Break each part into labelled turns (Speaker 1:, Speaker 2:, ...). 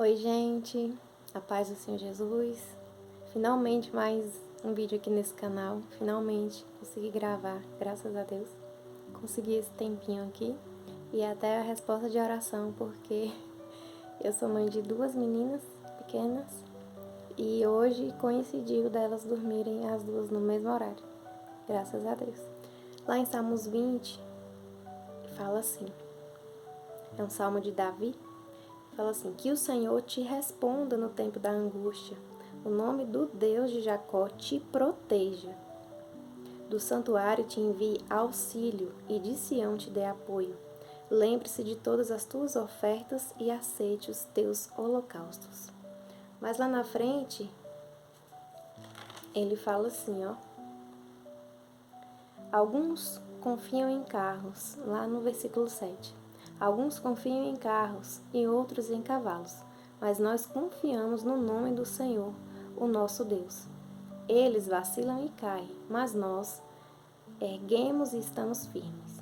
Speaker 1: Oi, gente, a paz do Senhor Jesus. Finalmente mais um vídeo aqui nesse canal. Finalmente consegui gravar, graças a Deus. Consegui esse tempinho aqui e até a resposta de oração, porque eu sou mãe de duas meninas pequenas e hoje coincidiu delas dormirem as duas no mesmo horário, graças a Deus. Lá em Salmos 20, fala assim, é um salmo de Davi. Fala assim, que o Senhor te responda no tempo da angústia. O nome do Deus de Jacó te proteja. Do santuário te envie auxílio e de Sião te dê apoio. Lembre-se de todas as tuas ofertas e aceite os teus holocaustos. Mas lá na frente, ele fala assim, ó. Alguns confiam em carros, lá no versículo 7. Alguns confiam em carros e outros em cavalos, mas nós confiamos no nome do Senhor, o nosso Deus. Eles vacilam e caem, mas nós erguemos e estamos firmes.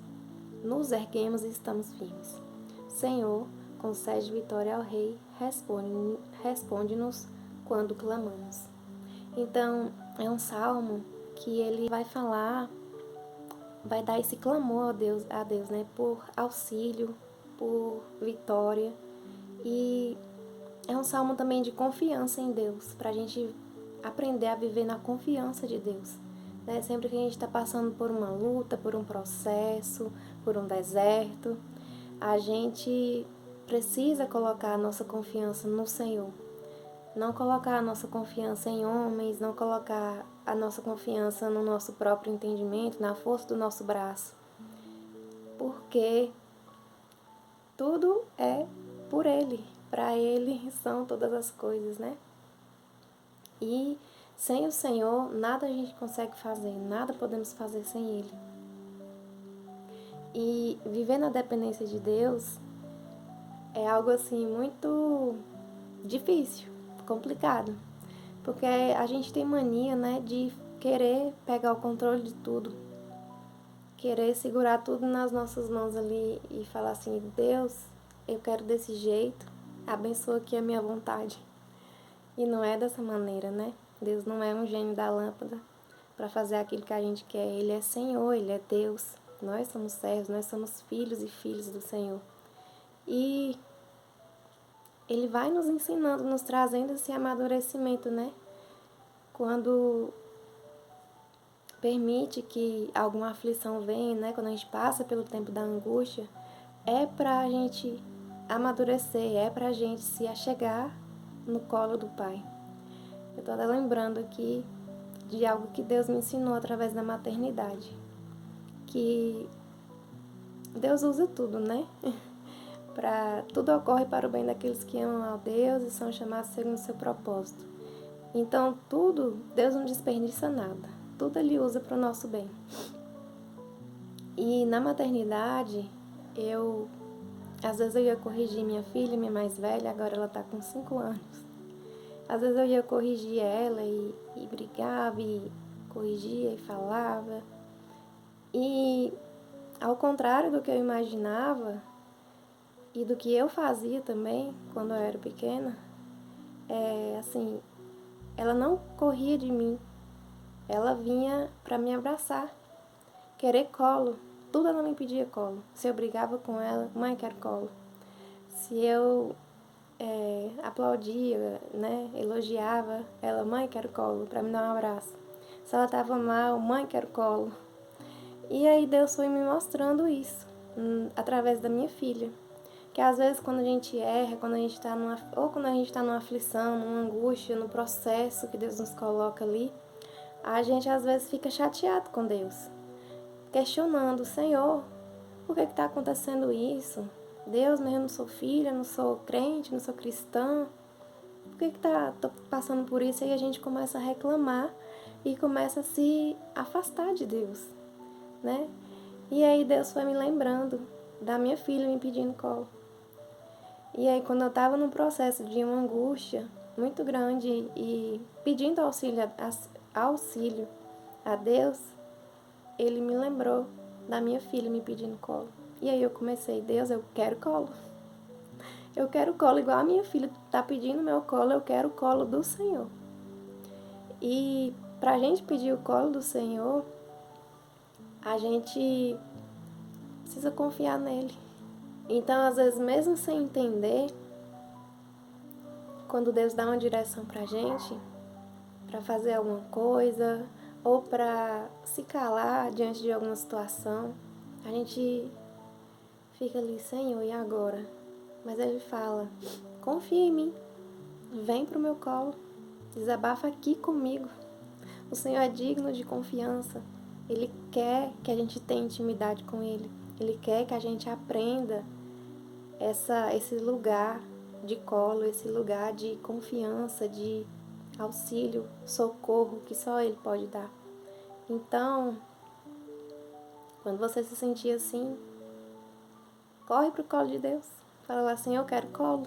Speaker 1: Nos erguemos e estamos firmes. Senhor, concede vitória ao Rei, responde-nos quando clamamos. Então, é um salmo que ele vai falar, vai dar esse clamor a Deus, né, por auxílio, por vitória. E é um salmo também de confiança em Deus, para a gente aprender a viver na confiança de Deus. Né? Sempre que a gente está passando por uma luta, por um processo, por um deserto, a gente precisa colocar a nossa confiança no Senhor. Não colocar a nossa confiança em homens, não colocar a nossa confiança no nosso próprio entendimento, na força do nosso braço. Porque tudo é por Ele, para Ele são todas as coisas, né? E sem o Senhor, nada a gente consegue fazer, nada podemos fazer sem Ele. E viver na dependência de Deus é algo assim muito difícil, complicado. Porque a gente tem mania, né, de querer pegar o controle de tudo. Querer segurar tudo nas nossas mãos ali e falar assim, Deus, eu quero desse jeito, abençoa aqui a minha vontade. E não é dessa maneira, né? Deus não é um gênio da lâmpada para fazer aquilo que a gente quer. Ele é Senhor, Ele é Deus. Nós somos servos, nós somos filhos e filhas do Senhor. E Ele vai nos ensinando, nos trazendo esse amadurecimento, né? Quando permite que alguma aflição venha, né? Quando a gente passa pelo tempo da angústia, é pra gente amadurecer, é pra gente se achegar no colo do Pai. Eu tô até lembrando aqui de algo que Deus me ensinou através da maternidade. Que Deus usa tudo, né? Tudo ocorre para o bem daqueles que amam a Deus e são chamados segundo o seu propósito. Então, tudo, Deus não desperdiça nada. Tudo Ele usa para o nosso bem. E na maternidade, às vezes eu ia corrigir minha filha, minha mais velha, agora ela está com 5 anos. Às vezes eu ia corrigir ela e brigava e corrigia e falava. E ao contrário do que eu imaginava e do que eu fazia também quando eu era pequena, assim, ela não corria de mim. Ela vinha para me abraçar, querer colo. Tudo ela me pedia colo. Se eu brigava com ela, mãe, quero colo. Se eu aplaudia, né, elogiava ela, mãe, quero colo, para me dar um abraço. Se ela estava mal, mãe, quero colo. E aí Deus foi me mostrando isso, através da minha filha. Que às vezes quando a gente erra, quando a gente está numa aflição, numa angústia, no processo que Deus nos coloca ali, a gente às vezes fica chateado com Deus, questionando, Senhor, por que está acontecendo isso? Deus, mas eu não sou filha, não sou crente, não sou cristã, por que tô passando por isso? E a gente começa a reclamar e começa a se afastar de Deus, né? E aí Deus foi me lembrando da minha filha me pedindo colo. E aí quando eu estava num processo de uma angústia muito grande e pedindo auxílio a Deus, Ele me lembrou da minha filha me pedindo colo. E aí eu comecei, Deus, eu quero colo. Eu quero colo igual a minha filha tá pedindo meu colo, eu quero o colo do Senhor. E pra gente pedir o colo do Senhor, a gente precisa confiar nele. Então, às vezes, mesmo sem entender, quando Deus dá uma direção pra gente, pra fazer alguma coisa, ou pra se calar diante de alguma situação, a gente fica ali, Senhor, e agora? Mas Ele fala, confia em mim, vem pro meu colo, desabafa aqui comigo. O Senhor é digno de confiança. Ele quer que a gente tenha intimidade com Ele. Ele quer que a gente aprenda esse lugar de colo, esse lugar de confiança, de auxílio, socorro que só Ele pode dar. Então, quando você se sentir assim, corre pro colo de Deus. Fala assim, eu quero colo.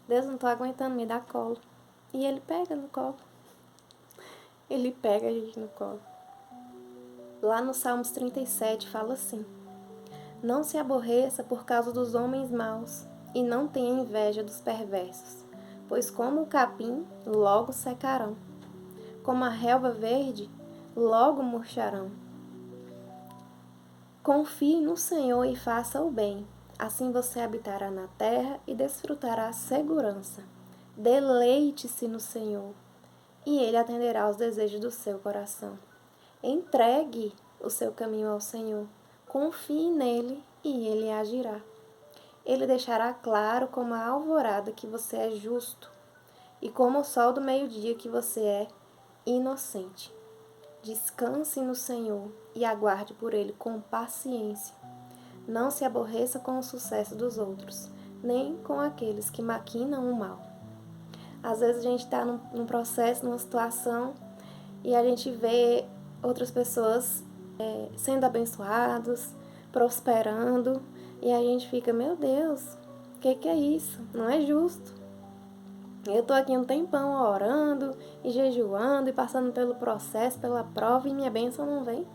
Speaker 1: Deus, não tô aguentando, me dá colo. E Ele pega no colo. Ele pega a gente no colo. Lá no Salmos 37 fala assim, não se aborreça por causa dos homens maus, e não tenha inveja dos perversos, pois como o capim, logo secarão. Como a relva verde, logo murcharão. Confie no Senhor e faça o bem. Assim você habitará na terra e desfrutará a segurança. Deleite-se no Senhor, e Ele atenderá aos desejos do seu coração. Entregue o seu caminho ao Senhor. Confie nele e Ele agirá. Ele deixará claro como a alvorada que você é justo e como o sol do meio-dia que você é inocente. Descanse no Senhor e aguarde por Ele com paciência. Não se aborreça com o sucesso dos outros, nem com aqueles que maquinam o mal. Às vezes a gente está num processo, numa situação, e a gente vê outras pessoas sendo abençoados, prosperando, e a gente fica, meu Deus, o que é isso? Não é justo. Eu estou aqui um tempão orando e jejuando e passando pelo processo, pela prova, e minha bênção não vem.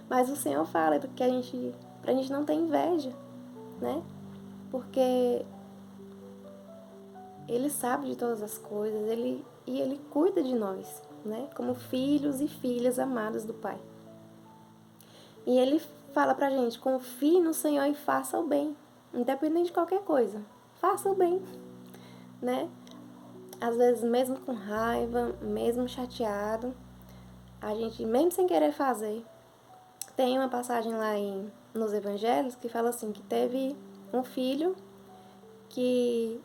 Speaker 1: Mas o Senhor fala que pra gente não ter inveja, né? Porque Ele sabe de todas as coisas, e Ele cuida de nós, né? Como filhos e filhas amados do Pai. E Ele fala pra gente, confie no Senhor e faça o bem, independente de qualquer coisa. Faça o bem, né? Às vezes, mesmo com raiva, mesmo chateado, a gente, mesmo sem querer fazer, tem uma passagem lá nos evangelhos que fala assim, que teve um filho que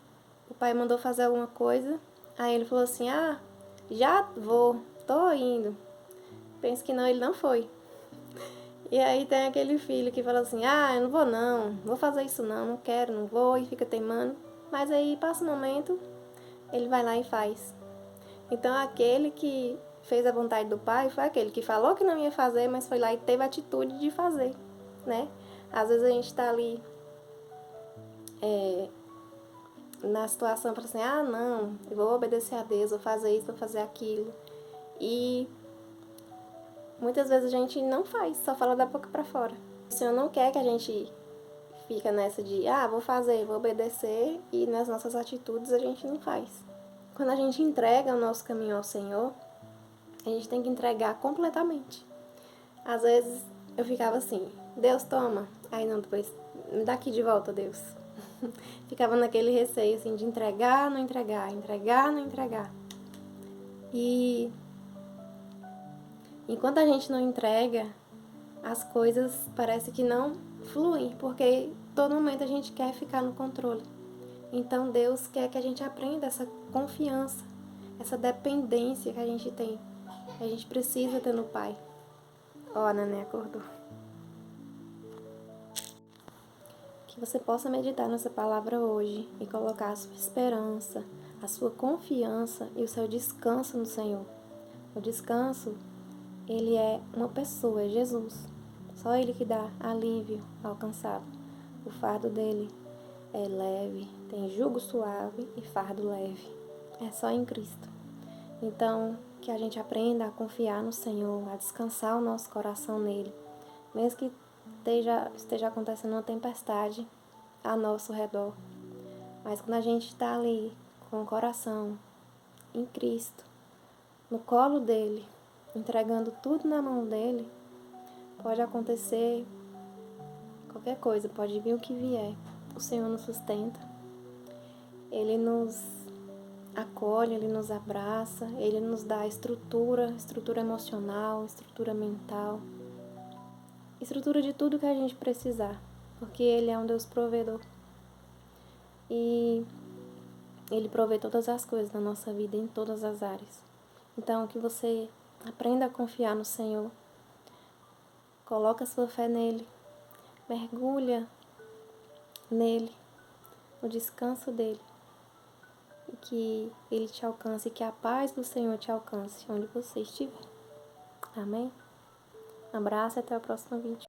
Speaker 1: o pai mandou fazer alguma coisa, aí ele falou assim, já vou, tô indo. Pensa que não, ele não foi. E aí tem aquele filho que fala assim, eu não vou fazer isso não quero, não vou, e fica teimando. Mas aí passa um momento, ele vai lá e faz. Então aquele que fez a vontade do pai foi aquele que falou que não ia fazer, mas foi lá e teve a atitude de fazer, né? Às vezes a gente tá ali na situação, fala assim, não, eu vou obedecer a Deus, vou fazer isso, vou fazer aquilo. E muitas vezes a gente não faz, só fala da boca pra fora. O Senhor não quer que a gente fica nessa de, vou fazer, vou obedecer, e nas nossas atitudes a gente não faz. Quando a gente entrega o nosso caminho ao Senhor, a gente tem que entregar completamente. Às vezes eu ficava assim, Deus toma, aí não, depois me dá aqui de volta, Deus. Ficava naquele receio assim de entregar, não entregar, entregar, não entregar. E enquanto a gente não entrega, as coisas parece que não fluem, porque todo momento a gente quer ficar no controle. Então Deus quer que a gente aprenda essa confiança, essa dependência que a gente tem. A gente precisa ter no Pai. A Nenê acordou. Que você possa meditar nessa palavra hoje e colocar a sua esperança, a sua confiança e o seu descanso no Senhor. O descanso, ele é uma pessoa, é Jesus. Só Ele que dá alívio ao cansado. O fardo dele é leve, tem jugo suave e fardo leve. É só em Cristo. Então, que a gente aprenda a confiar no Senhor, a descansar o nosso coração nele. Mesmo que esteja acontecendo uma tempestade a nosso redor, Mas quando a gente está ali com o coração em Cristo, no colo dele, entregando tudo na mão dele, pode acontecer qualquer coisa, pode vir o que vier. O Senhor nos sustenta, Ele nos acolhe, Ele nos abraça, Ele nos dá estrutura emocional, estrutura mental, estrutura de tudo que a gente precisar, porque Ele é um Deus provedor. E Ele provê todas as coisas na nossa vida, em todas as áreas. Então, que você aprenda a confiar no Senhor, coloca a sua fé nele, mergulha nele, no descanso dele, e que ele te alcance, que a paz do Senhor te alcance onde você estiver. Amém? Um abraço e até o próximo vídeo.